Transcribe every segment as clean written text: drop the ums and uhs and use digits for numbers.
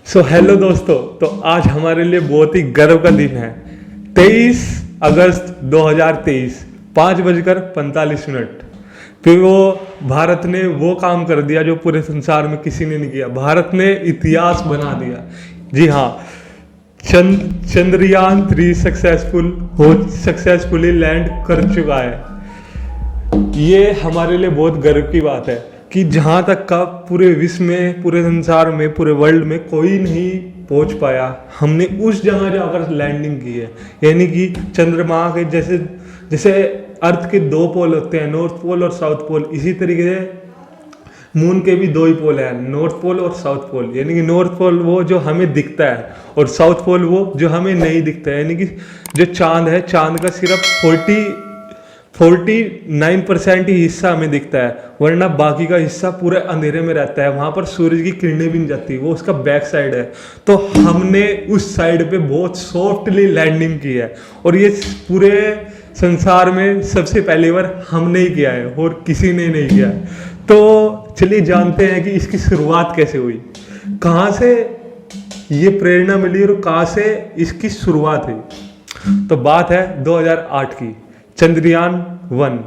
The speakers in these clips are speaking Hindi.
हेलो दोस्तों। तो आज हमारे लिए बहुत ही गर्व का दिन है। 23 अगस्त 2023, 5:45। फिर वो भारत ने वो काम कर दिया जो पूरे संसार में किसी ने नहीं किया। भारत ने इतिहास बना दिया। जी हाँ, चंद्रयान 3 सक्सेसफुली लैंड कर चुका है। ये हमारे लिए बहुत गर्व की बात है कि जहाँ तक का पूरे विश्व में, पूरे संसार में, पूरे वर्ल्ड में कोई नहीं पहुँच पाया, हमने उस जगह जाकर लैंडिंग की है। यानी कि चंद्रमा के जैसे जैसे अर्थ के दो पोल होते हैं, नॉर्थ पोल और साउथ पोल, इसी तरीके से मून के भी दो ही पोल हैं, नॉर्थ पोल और साउथ पोल। यानी कि नॉर्थ पोल वो जो हमें दिखता है और साउथ पोल वो जो हमें नहीं दिखता है। यानी कि जो चांद है, चांद का सिर्फ 49% ही हिस्सा हमें दिखता है, वरना बाकी का हिस्सा पूरे अंधेरे में रहता है। वहां पर सूरज की किरणें भी नहीं जाती, वो उसका बैक साइड है। तो हमने उस साइड पे बहुत सॉफ्टली लैंडिंग की है और ये पूरे संसार में सबसे पहली बार हमने ही किया है और किसी ने नहीं किया है। तो चलिए जानते हैं कि इसकी शुरुआत कैसे हुई, कहाँ से ये प्रेरणा मिली और कहाँ से इसकी शुरुआत हुई। तो बात है 2008 की, चंद्रयान 1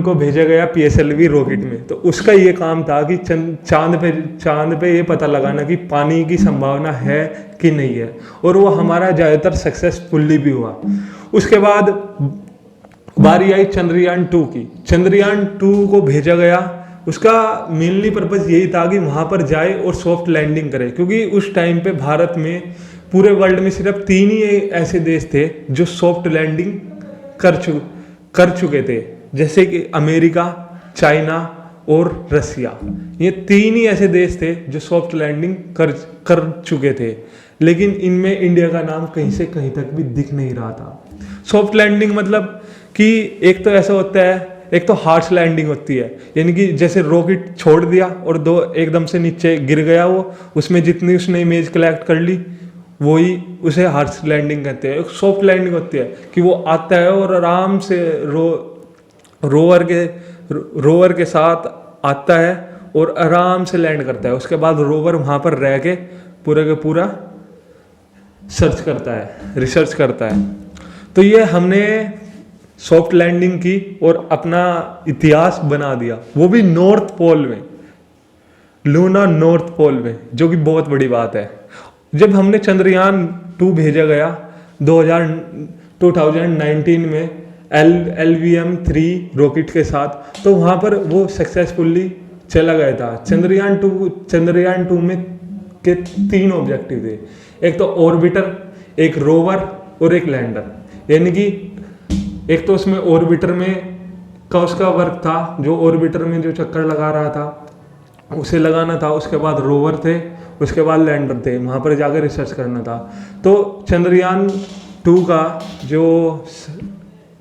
को भेजा गया पीएसएलवी रॉकेट में। तो उसका ये काम था कि चांद पे ये पता लगाना कि पानी की संभावना है कि नहीं है, और वो हमारा ज़्यादातर सक्सेसफुली भी हुआ। उसके बाद बारी आई चंद्रयान 2 की। चंद्रयान 2 को भेजा गया, उसका मेनली पर्पज़ यही था कि वहाँ पर जाए और सॉफ्ट लैंडिंग करे, क्योंकि उस टाइम पे भारत में, पूरे वर्ल्ड में सिर्फ 3 ही ऐसे देश थे जो सॉफ्ट लैंडिंग कर चुके थे, जैसे कि अमेरिका, चाइना और रसिया। ये 3 ही ऐसे देश थे जो सॉफ्ट लैंडिंग कर चुके थे, लेकिन इनमें इंडिया का नाम कहीं से कहीं तक भी दिख नहीं रहा था। सॉफ्ट लैंडिंग मतलब कि एक तो ऐसा होता है, एक तो हार्श लैंडिंग होती है, यानी कि जैसे रॉकेट छोड़ दिया और दो एकदम से नीचे गिर गया, वो उसमें जितनी उसने इमेज कलेक्ट कर ली वही उसे हार्श लैंडिंग कहते हैं। एक सॉफ्ट लैंडिंग होती है कि वो आता है और आराम से रोवर के साथ आता है और आराम से लैंड करता है। उसके बाद रोवर वहाँ पर रह के पूरा रिसर्च करता है। तो ये हमने सॉफ्ट लैंडिंग की और अपना इतिहास बना दिया, वो भी नॉर्थ पोल में, लूना नॉर्थ पोल में, जो कि बहुत बड़ी बात है। जब हमने चंद्रयान 2 भेजा गया 2019 में LVM-3 रॉकेट के साथ, तो वहाँ पर वो सक्सेसफुली चला गया था। चंद्रयान 2 में के 3 ऑब्जेक्टिव थे, एक तो ऑर्बिटर, एक रोवर और एक लैंडर। यानी कि एक तो उसमें ऑर्बिटर में का उसका वर्क था, जो ऑर्बिटर में जो चक्कर लगा रहा था उसे लगाना था। उसके बाद रोवर थे, उसके बाद लैंडर थे, वहाँ पर जाकर रिसर्च करना था। तो चंद्रयान 2 का जो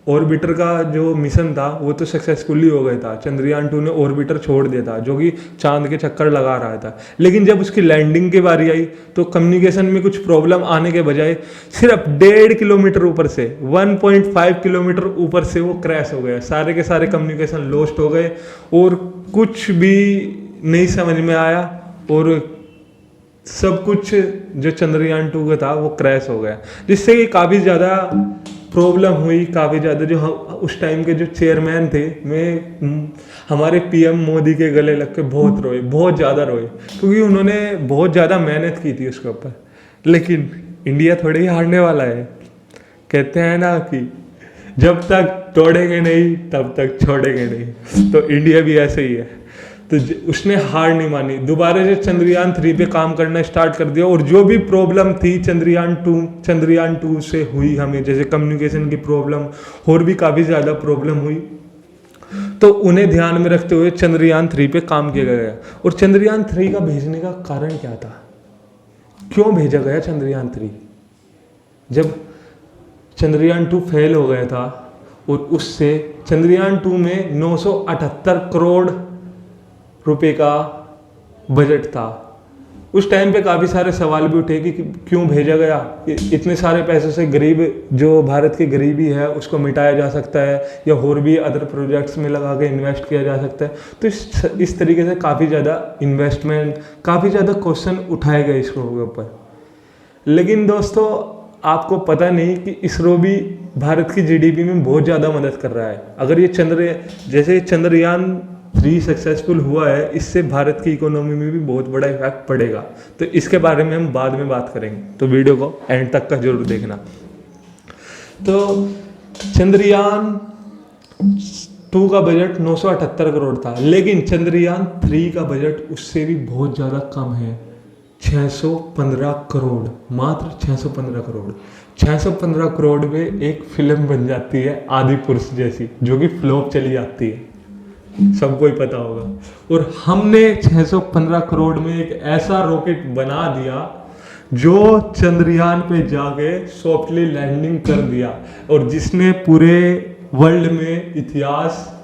ऑर्बिटर का जो मिशन था वो तो सक्सेसफुली हो गया था। चंद्रयान 2 ने ऑर्बिटर छोड़ दिया था जो कि चांद के चक्कर लगा रहा था, लेकिन जब उसकी लैंडिंग की बारी आई तो कम्युनिकेशन में कुछ प्रॉब्लम आने के बजाय सिर्फ 1.5 किलोमीटर ऊपर से, 1.5 किलोमीटर ऊपर से वो क्रैश हो गया। सारे के सारे कम्युनिकेशन लॉस्ट हो गए और कुछ भी नहीं समझ में आया, और सब कुछ जो चंद्रयान 2 का था वो क्रैश हो गया, जिससे कि काफ़ी ज़्यादा प्रॉब्लम हुई। काफ़ी ज़्यादा जो उस टाइम के जो चेयरमैन थे, मैं हमारे पीएम मोदी के गले लग के बहुत रोए, बहुत ज़्यादा रोए, क्योंकि उन्होंने बहुत ज़्यादा मेहनत की थी उसके ऊपर। लेकिन इंडिया थोड़ी ही हारने वाला है। कहते हैं ना कि जब तक तोड़ेंगे नहीं तब तक छोड़ेंगे नहीं, तो इंडिया भी ऐसे ही है। तो उसने हार नहीं मानी, दोबारा से चंद्रयान 3 पे काम करना स्टार्ट कर दिया। और जो भी प्रॉब्लम थी चंद्रयान 2 से हुई हमें, जैसे कम्युनिकेशन की प्रॉब्लम और भी काफ़ी ज़्यादा प्रॉब्लम हुई, तो उन्हें ध्यान में रखते हुए चंद्रयान 3 पे काम किया गया। और चंद्रयान 3 का भेजने का कारण क्या था, क्यों भेजा गया चंद्रयान 3? जब चंद्रयान 2 फेल हो गया था और उससे चंद्रयान 2 में 978 करोड़ रुपए का बजट था, उस टाइम पे काफ़ी सारे सवाल भी उठे कि क्यों भेजा गया, इतने सारे पैसों से गरीब जो भारत की गरीबी है उसको मिटाया जा सकता है या और भी अदर प्रोजेक्ट्स में लगा के इन्वेस्ट किया जा सकता है। तो इस तरीके से काफ़ी ज़्यादा इन्वेस्टमेंट, काफ़ी ज़्यादा क्वेश्चन उठाए गए इसरो के ऊपर। लेकिन दोस्तों आपको पता नहीं कि इसरो भी भारत की जीडीपी में बहुत ज़्यादा मदद कर रहा है। अगर ये जैसे चंद्रयान 3 सक्सेसफुल हुआ है, इससे भारत की इकोनॉमी में भी बहुत बड़ा इफेक्ट पड़ेगा। तो इसके बारे में हम बाद में बात करेंगे, तो वीडियो को एंड तक का जरूर देखना। तो चंद्रयान 2 का बजट 978 करोड़ था, लेकिन चंद्रयान 3 का बजट उससे भी बहुत ज़्यादा कम है, 615 करोड़, मात्र 615 करोड़। 615 करोड़ में एक फिल्म बन जाती है आदि पुरुष जैसी, जो कि फ्लॉप चली जाती है, सबको ही पता होगा। और हमने 615 करोड़ में एक ऐसा रॉकेट बना दिया जो चंद्रयान पे जाके सॉफ्टली लैंडिंग कर दिया और जिसने पूरे वर्ल्ड में इतिहास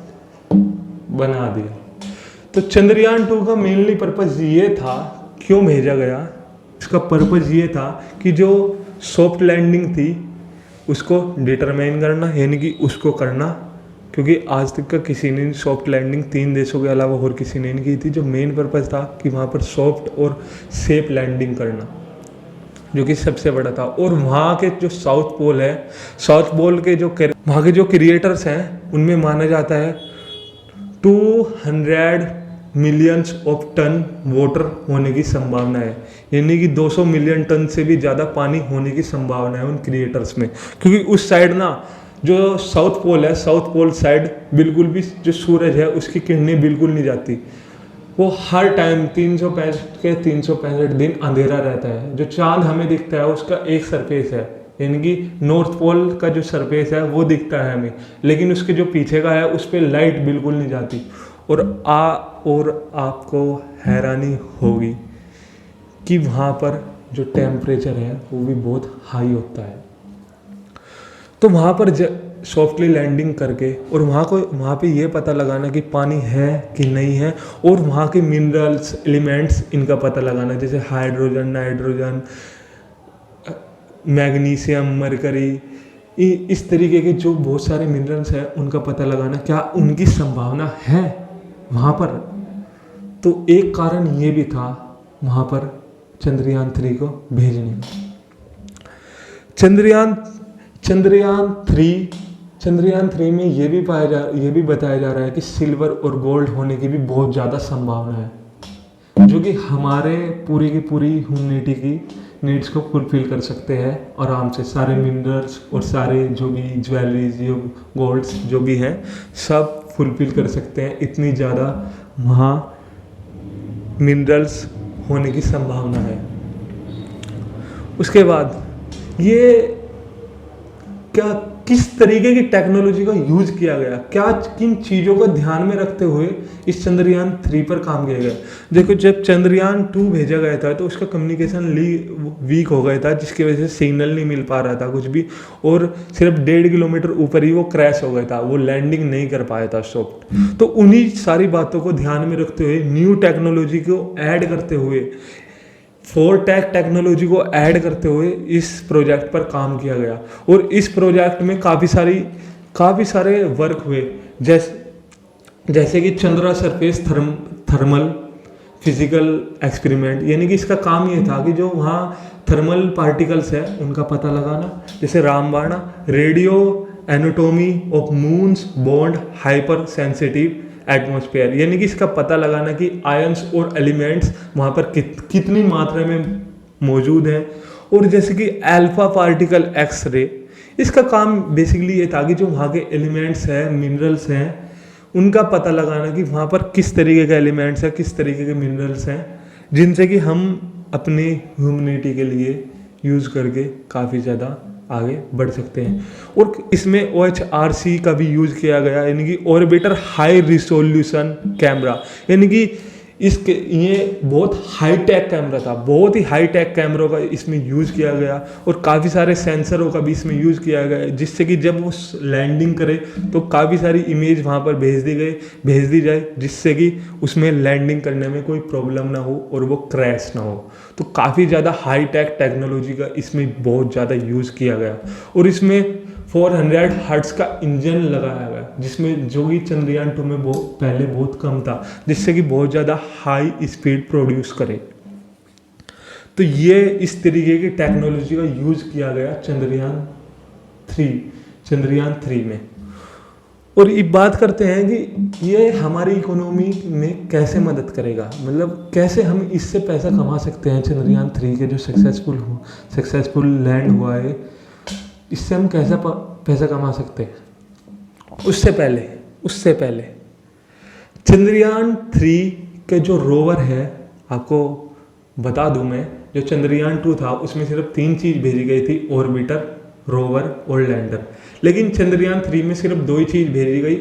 बना दिया। तो चंद्रयान 2 का मेनली पर्पस ये था, क्यों भेजा गया, इसका पर्पस ये था कि जो सॉफ्ट लैंडिंग थी उसको डिटरमाइन करना, यानी कि उसको करना, क्योंकि आज तक का किसी ने सॉफ्ट लैंडिंग 3 देशों के अलावा और किसी ने नहीं की थी। जो मेन पर्पस था कि वहाँ पर सॉफ्ट और सेफ लैंडिंग करना, जो कि सबसे बड़ा था। और वहाँ के जो साउथ पोल है, साउथ पोल के जो वहाँ के जो क्रिएटर्स हैं, उनमें माना जाता है 200 मिलियंस ऑफ टन वाटर होने की संभावना है, यानी कि 200 मिलियन टन से भी ज़्यादा पानी होने की संभावना है उन क्रिएटर्स में। क्योंकि उस साइड ना जो साउथ पोल है, साउथ पोल साइड बिल्कुल भी जो सूरज है उसकी किरणें बिल्कुल नहीं जाती, वो हर टाइम 365 दिन अंधेरा रहता है। जो चांद हमें दिखता है उसका एक सरफेस है, यानी कि नॉर्थ पोल का जो सरफेस है वो दिखता है हमें, लेकिन उसके जो पीछे का है उस पर लाइट बिल्कुल नहीं जाती। और आपको हैरानी होगी कि वहाँ पर जो टेम्परेचर है वो भी बहुत हाई होता है। तो वहाँ पर सॉफ्टली लैंडिंग करके और वहाँ पे ये पता लगाना कि पानी है कि नहीं है, और वहाँ के मिनरल्स, एलिमेंट्स, इनका पता लगाना, जैसे हाइड्रोजन, नाइट्रोजन, मैग्नीशियम, मरकरी, इस तरीके के जो बहुत सारे मिनरल्स हैं उनका पता लगाना, क्या उनकी संभावना है वहाँ पर। तो एक कारण ये भी था वहाँ पर चंद्रयान 3 को भेजने में। चंद्रयान 3 में ये भी बताया जा रहा है कि सिल्वर और गोल्ड होने की भी बहुत ज़्यादा संभावना है, जो कि हमारे पूरी की पूरी ह्यूमैनिटी की नीड्स को फुलफिल कर सकते हैं आराम से। सारे मिनरल्स और सारे जो भी ज्वेलरीज, जो गोल्ड्स जो भी हैं, सब फुलफिल कर सकते हैं, इतनी ज़्यादा वहाँ मिनरल्स होने की संभावना है। उसके बाद ये किस तरीके की टेक्नोलॉजी का यूज किया गया, किन चीज़ों को ध्यान में रखते हुए इस चंद्रयान 3 पर काम किया गया। देखो, जब चंद्रयान 2 भेजा गया था तो उसका कम्युनिकेशन वीक हो गया था, जिसकी वजह से सिग्नल नहीं मिल पा रहा था कुछ भी, और सिर्फ 1.5 किलोमीटर ऊपर ही वो क्रैश हो गया था, वो लैंडिंग नहीं कर पाया था सॉफ्ट। तो उन्हीं सारी बातों को ध्यान में रखते हुए, न्यू टेक्नोलॉजी को ऐड करते हुए, 4टेक टेक्नोलॉजी को ऐड करते हुए इस प्रोजेक्ट पर काम किया गया। और इस प्रोजेक्ट में काफ़ी सारे वर्क हुए, जैसे कि Chandra surface thermal physical experiment, यानी कि इसका काम ये था कि जो वहाँ थर्मल पार्टिकल्स है उनका पता लगाना, जैसे रामबाण, radio anatomy of moons bond hyper sensitive atmosphere, यानी कि इसका पता लगाना कि आयंस और एलिमेंट्स वहाँ पर कितनी मात्रा में मौजूद हैं। और जैसे कि अल्फा पार्टिकल एक्सरे, इसका काम बेसिकली ये था कि जो वहाँ के एलिमेंट्स हैं, मिनरल्स हैं, उनका पता लगाना कि वहाँ पर किस तरीके के एलिमेंट्स हैं, किस तरीके के मिनरल्स हैं, जिनसे कि हम अपनी ह्यूमैनिटी के लिए यूज़ करके काफ़ी ज़्यादा आगे बढ़ सकते हैं। और इसमें OHRC का भी यूज़ किया गया, यानी कि ऑर्बिटर हाई रिसोल्यूशन कैमरा, यानी कि इसके ये बहुत हाई टेक कैमरा था, बहुत ही हाई टेक कैमरों का इसमें यूज़ किया गया और काफ़ी सारे सेंसरों का भी इसमें यूज़ किया गया, जिससे कि जब वो लैंडिंग करे तो काफ़ी सारी इमेज वहाँ पर भेज दी जाए, जिससे कि उसमें लैंडिंग करने में कोई प्रॉब्लम ना हो और वो क्रैश ना हो। तो काफ़ी ज़्यादा हाई टेक टेक्नोलॉजी का इसमें बहुत ज़्यादा यूज़ किया गया और इसमें 400 हर्ट्ज का इंजन लगाया गया, जिसमें जो कि चंद्रयान 2 में पहले बहुत कम था, जिससे कि बहुत ज़्यादा हाई स्पीड प्रोड्यूस करे। तो ये इस तरीके की टेक्नोलॉजी का यूज़ किया गया चंद्रयान 3 में। और एक बात करते हैं कि ये हमारी इकोनॉमी में कैसे मदद करेगा, मतलब कैसे हम इससे पैसा कमा सकते हैं। चंद्रयान 3 के जो सक्सेसफुल लैंड हुआ है, इससे हम कैसा पैसा कमा सकते हैं। उससे पहले चंद्रयान 3 के जो रोवर है, आपको बता दूं मैं, जो चंद्रयान 2 था उसमें सिर्फ 3 चीज़ भेजी गई थी, ऑर्बिटर, रोवर और लैंडर। लेकिन चंद्रयान 3 में सिर्फ 2 ही चीज़ भेजी गई,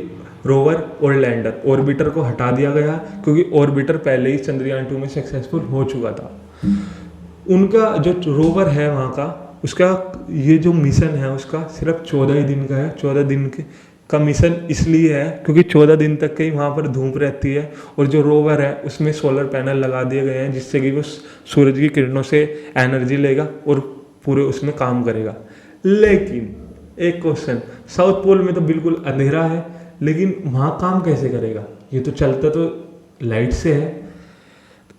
रोवर और लैंडर। ऑर्बिटर को हटा दिया गया क्योंकि ऑर्बिटर पहले ही चंद्रयान 2 में सक्सेसफुल हो चुका था। उनका जो रोवर है वहाँ का, उसका ये जो मिशन है उसका सिर्फ 14 ही दिन का है। 14 दिन का मिशन इसलिए है क्योंकि 14 दिन तक कहीं वहाँ पर धूप रहती है और जो रोवर है उसमें सोलर पैनल लगा दिए गए हैं, जिससे कि वो सूरज की किरणों से एनर्जी लेगा और पूरे उसमें काम करेगा। लेकिन एक क्वेश्चन, साउथ पोल में तो बिल्कुल अंधेरा है, लेकिन वहाँ काम कैसे करेगा? ये तो चलता तो लाइट से है।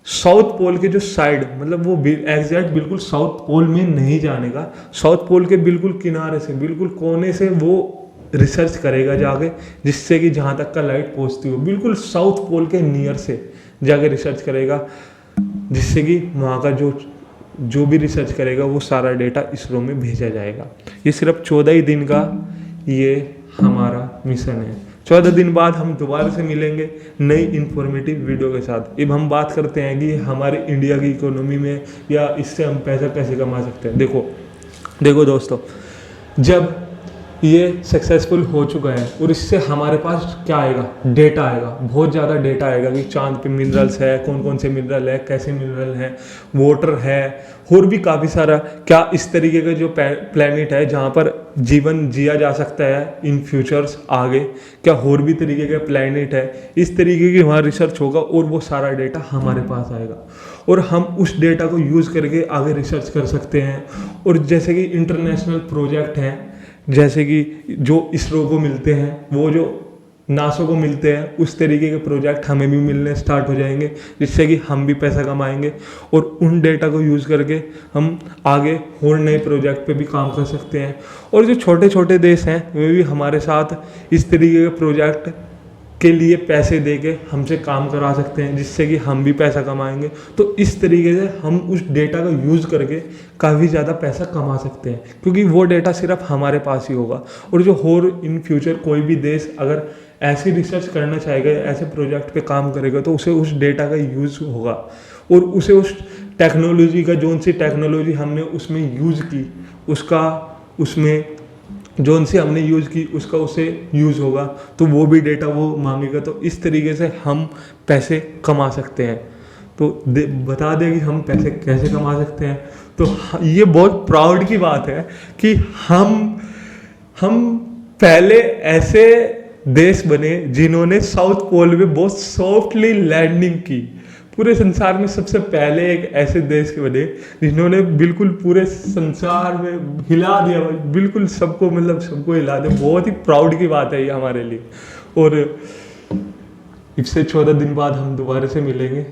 साउथ पोल के जो साइड, मतलब वो एग्जैक्ट बिल्कुल साउथ पोल में नहीं जाने का, साउथ पोल के बिल्कुल किनारे से, बिल्कुल कोने से वो रिसर्च करेगा जाके, जिससे कि जहाँ तक का लाइट पहुँचती हो, बिल्कुल साउथ पोल के नियर से जाके रिसर्च करेगा, जिससे कि वहाँ का जो भी रिसर्च करेगा वो सारा डेटा इसरो में भेजा जाएगा। ये सिर्फ 14 ही दिन का ये हमारा मिशन है। 14 दिन बाद हम दोबारा से मिलेंगे नई इंफॉर्मेटिव वीडियो के साथ। अब हम बात करते हैं कि हमारे इंडिया की इकोनॉमी में या इससे हम पैसा कैसे कमा सकते हैं। देखो दोस्तों, जब ये सक्सेसफुल हो चुका है और इससे हमारे पास क्या आएगा? डेटा आएगा, बहुत ज़्यादा डेटा आएगा कि चांद पे मिनरल्स है, कौन कौन से मिनरल है, कैसे मिनरल है, वाटर है, और भी काफ़ी सारा, क्या इस तरीके का जो प्लैनेट है जहाँ पर जीवन जिया जा सकता है इन फ्यूचर्स आगे, क्या और भी तरीके का प्लैनेट है, इस तरीके की वहाँ रिसर्च होगा और वो सारा डेटा हमारे पास आएगा और हम उस डेटा को यूज़ करके आगे रिसर्च कर सकते हैं। और जैसे कि इंटरनेशनल प्रोजेक्ट हैं, जैसे कि जो इसरो को मिलते हैं, वो जो नासा को मिलते हैं, उस तरीके के प्रोजेक्ट हमें भी मिलने स्टार्ट हो जाएंगे, जिससे कि हम भी पैसा कमाएंगे और उन डेटा को यूज़ करके हम आगे और नए प्रोजेक्ट पे भी काम कर सकते हैं। और जो छोटे छोटे देश हैं वे भी हमारे साथ इस तरीके के प्रोजेक्ट के लिए पैसे देके हमसे काम करा सकते हैं, जिससे कि हम भी पैसा कमाएंगे। तो इस तरीके से हम उस डेटा का यूज़ करके काफ़ी ज़्यादा पैसा कमा सकते हैं, क्योंकि वो डेटा सिर्फ हमारे पास ही होगा। और जो और इन फ्यूचर कोई भी देश अगर ऐसी रिसर्च करना चाहेगा, ऐसे प्रोजेक्ट पे काम करेगा, तो उसे उस डेटा का यूज़ होगा और उसे उस टेक्नोलॉजी का, जो सी टेक्नोलॉजी हमने उसमें यूज़ की, उसका उसमें जो से हमने यूज़ की उसका उसे यूज़ होगा, तो वो भी डेटा वो मांगेगा। तो इस तरीके से हम पैसे कमा सकते हैं। तो बता दें कि हम पैसे कैसे कमा सकते हैं। तो ये बहुत प्राउड की बात है कि हम पहले ऐसे देश बने जिन्होंने साउथ पोल में बहुत सॉफ्टली लैंडिंग की। पूरे संसार में सबसे पहले एक ऐसे देश के बने जिन्होंने बिल्कुल पूरे संसार में हिला दिया, बिल्कुल सबको, मतलब सबको हिला दिया। बहुत ही प्राउड की बात है ये हमारे लिए। और इससे 14 दिन बाद हम दोबारा से मिलेंगे।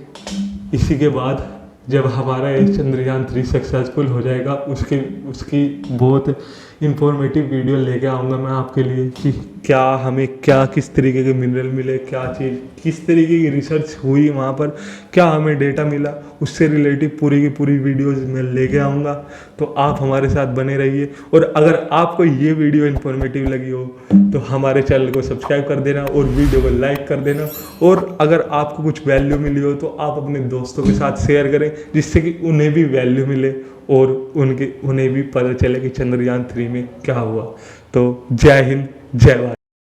इसी के बाद जब हमारा एक चंद्रयान 3 सक्सेसफुल हो जाएगा, उसकी बहुत इंफॉर्मेटिव वीडियो लेके आऊँगा मैं आपके लिए कि क्या हमें किस तरीके के मिनरल मिले, क्या चीज़, किस तरीके की रिसर्च हुई वहाँ पर, क्या हमें डेटा मिला, उससे रिलेटिव पूरी की पूरी वीडियोस मैं लेके आऊँगा। तो आप हमारे साथ बने रहिए। और अगर आपको ये वीडियो इंफॉर्मेटिव लगी हो तो हमारे चैनल को सब्सक्राइब कर देना और वीडियो को लाइक कर देना। और अगर आपको कुछ वैल्यू मिली हो तो आप अपने दोस्तों के साथ शेयर करें, जिससे कि उन्हें भी वैल्यू मिले और उन्हें भी पता चले कि चंद्रयान 3 में क्या हुआ। तो जय हिंद, जय भारत।